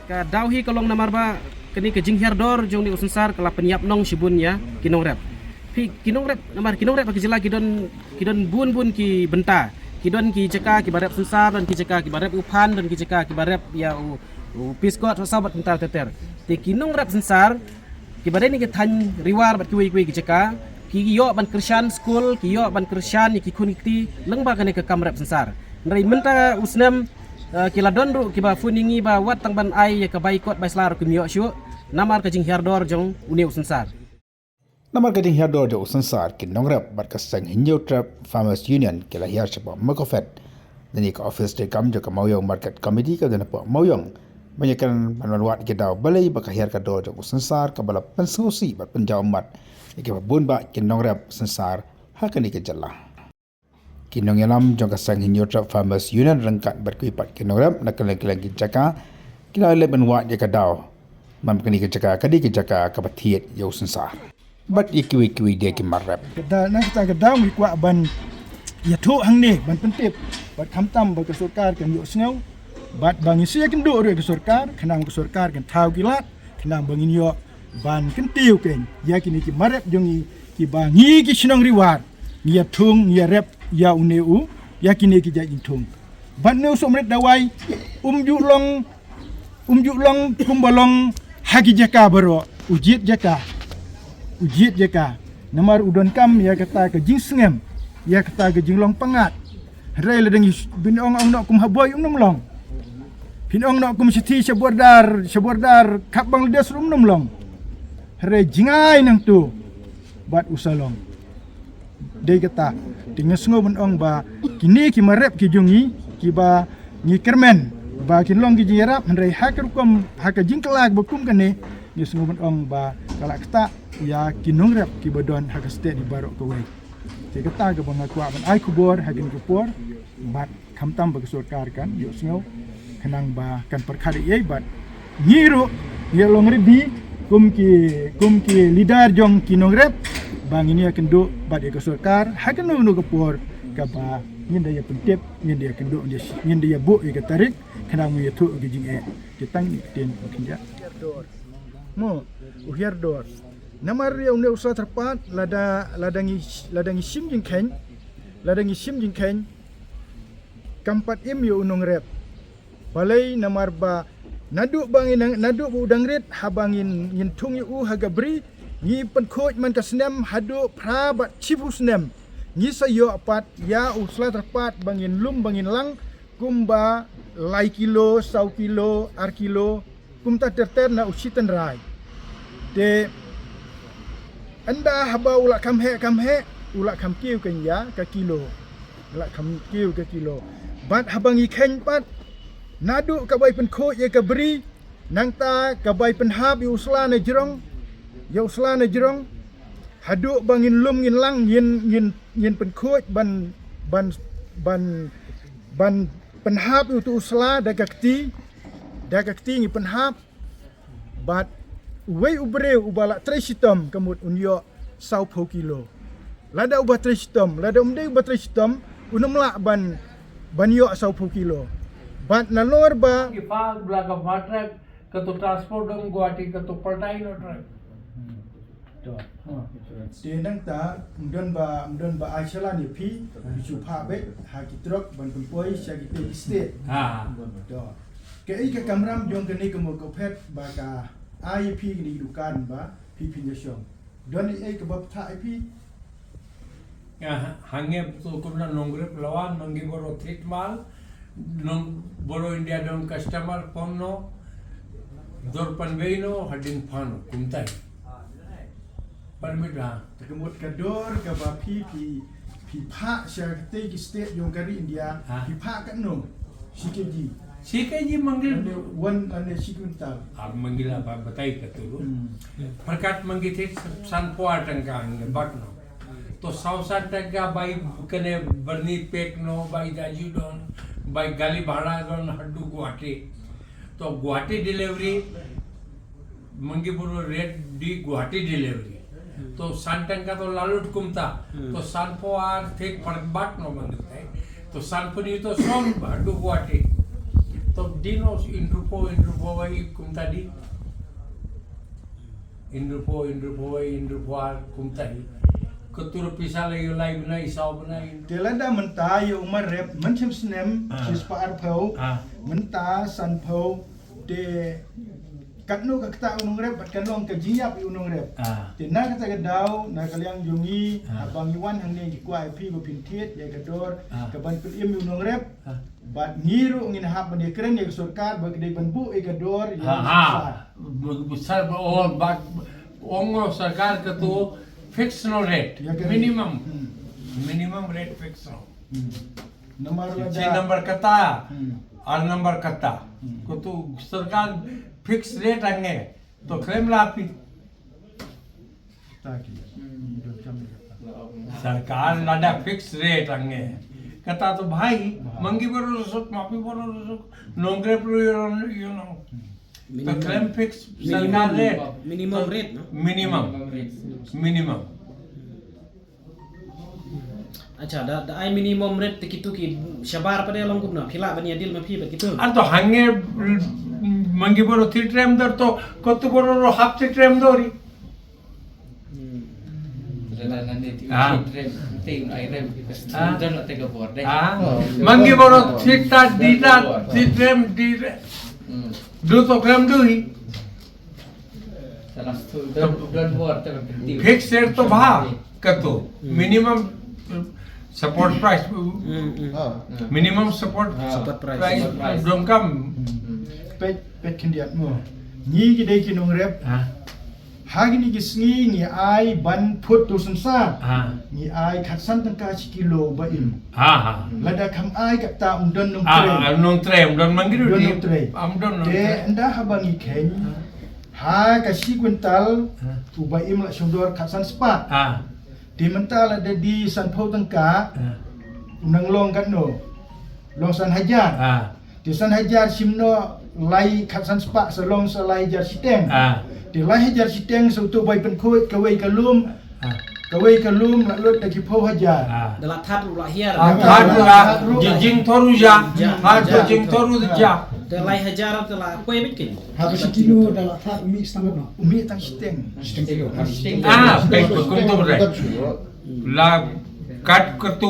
ka dauhi kalong namarba kini ke jinghiar dor jong ni usansar kala penyap nong shibun ya kinong rep pi kinong rep namar kinong rep ki jela kidon bun ki benta kidon ki ceka ki barep sensar dan ki ceka ki barep upan dan ki ceka ki barep ya u piskot sabat bentar teter ti kinong rep sensar ki bare ni ki tan riwar bat ki ki ceka ki yo ban krishan school ki yo ban krishan ki kuniti lengba kane ke kamrep sensar nrai menta usnem kila donru kiba funingi ba wat tang ban ai ka baikot baislar ku miyo shu namar ka jing herdor jong uniu sensar namar ka jing herdor jo sensar kin nongrap bar ka sang hinjo trap farmers union kila hiar chapa makofet dani ka office de kam jo ka mauyong market committee ka dana pa mauyong banyakan panwat ke daw balai ba ka hiar ka dor jo sensar ka bala pensusi ba penjaw mat ke ba bun ba kin nongrap sensar hakani ke jalla kinong yalam jong kasang hinyo trap farmers union rangkat berkuipat kinong nak keleng-keleng jaka kila leben wa je kadaw mam kini jaka kadi jaka kapatiet yo sensar bat ikiwi dia ki marap da na kita kadaw mi kwa ban ya thu hang ni ban pentip bat khamtam ba kesurkar kan yo sneu bat bang isia kan do re kesurkar khanang kesurkar kan thau kilat khanang bangin yo ban kan tiu ken ya kini ki marap jong ki bangi ki snong riwar ya thung ya rep ya uneu ya kini ki jajing thung ban neu somret dawai umju long kumbalong hagi jaka baro ujit jaka namar udon kam ya kata ke jing sengem ya kata ke jing long pangat rei ledeng binong ong nok kum haboy nom long binong nok kum siti sebordar kapbang ledes nom long rei jingai nang tu bat usalong dei kata dengan sengo benong ba kini ki marep ki jungi ki ba ni kermen ba kin long ki jirap hendrai hakar kum hakar jingkelak bekum kane ni sengo benong ba kalak kata ya kinong rep ki badon hakar state di barok kawai dei kata ke bangakwa ban ai kubor hakin kupor bat khamtam ba kesurkar kan yo sengo kenang ba kan perkari ye bat ngiru ye long redi kum ki lidar jong kinong rep bang ini akan duk bad dia kesurkar hakan nu kepor kapa ngin dia pentip ngin dia kenduk ngin dia bu ke tarik kena mu tu ke jing ditang tin kinja mo uhiar dor namar dia unde usah terpat ladangi sim jing ken kampat im yo unong rep balai namar ba naduk bangin naduk udang ret habangin ngin tung yu hagabri ni penkoj man kasnem hadu prabat chifu snem ni sayo apat ya usla terpat bangin lum bangin lang kumba lai kilo sau kilo ar kilo kumta terter na usitan rai de anda haba ula kam he ula kam kiu kan ya ka kilo ula kam kiu ka kilo bat habangi ken pat nadu ka bai penkoj ye ka beri nang ta ka bai penhab usla na jerong ya usla na jerong haduk bangin lum ngin lang yin penkoj ban penhab itu usla dagakti ngi penhab bat wei ubre ubala tresitom kamut unyo sau po kilo lada ubah tresitom lada umde ubah tresitom unumla ban yo sau po kilo bat nalor ba ifag blaga matra kato transport dong guati kato paltai no trek Denang ta mdon ba aishala ni pi bisu pha be ha kitrok ban kumpoi syagi pe state do ke ai ka kamram jong kene ke mo kopet ba ka IP ni dukan ba pi pinjashong don ai ke bab tha IP ya hange to kumna nongre lawan mangi boro thitmal nong boro india don customer ponno dor panveino hadin phano kumtai permit lah tekemut kador ka ba pi pha syagi te state jong kari India pi pha kan no CKG CKG manggil one ane sikuntal manggil apa batai katulu perkat manggil thik sanpo atangkang bakno to sausan tagga by kane barni pek no by daju don by gali bhada don haddu guwahati to guwahati delivery mangi buru red di guwahati delivery तो सांटन का तो लालूट कुमता तो सांपो आर थे परबाट नो बंद है तो सांपनी तो सोम भाडू गुवाटे तो to dinos indrupo wai kum tadi. Indrupo kum tadi. Ketur pisah lagi lain benai isau benai. Telada mentah ya umar rep mencem senem cispa arpau mentah sanpau de katnu kakta unung rep batkan long kejiap unung rep. Tina kata kedau na kaliang jungi abang Iwan hangni gikua IP bepintit ya kedor kaban pilim unung rep bat ngiru ngin hap bani keren ya surkar bagdai banbu ya kedor ya besar oh bak ongo sarkar ketu fix no rate minimum rate fix no nomor si number kata और नंबर कत्ता को तो सरकार fix rate आएंगे तो क्लेम लापी सरकार लाडा fix rate आएंगे कता तो भाई मंगी बरो रसुक माफी बरो रसुक नौकरी पर यू नो तो क्लेम फिक्स सरकार rate minimum rate no minimum अच्छा दा ai minimum rate kitu ki shabar pada long gubna phila bani adil ma phi bet kitu আর তো হাঙ্গে मंगी बरो थी ट्रेम दर तो कत बरो रो हाफ थी ट्रेम दरी मंगी बरो थी ता दीटा थी ट्रेम दी दो तो ट्रेम दुई फिक्स रेट तो भा कतो minimum support price minimum support price belum kam pet kendiat mo ni gidai kinung rep hagini gisngi ni ai ban put tu sansa ni ai khatsan tangka kilo ba im lada kam ai kata umdon nung trem don mangiru di amdon de anda habangi ken ha kasi kuntal tu ba im la sundor khatsan spa di mental ada di sanpau tangka unang long kan no long san hajar di san hajar simno lai khatsan spa salong salai hajar siteng di lai hajar siteng sautu bai penkut kawai kalum la lut daki pau hajar dalam that ula hiar jing toru ja jing toru ja telai hajar telah kue bikin Habis kilo dalam tak umi setengah no. umi tang siteng baik bekum tu berai la kat ketu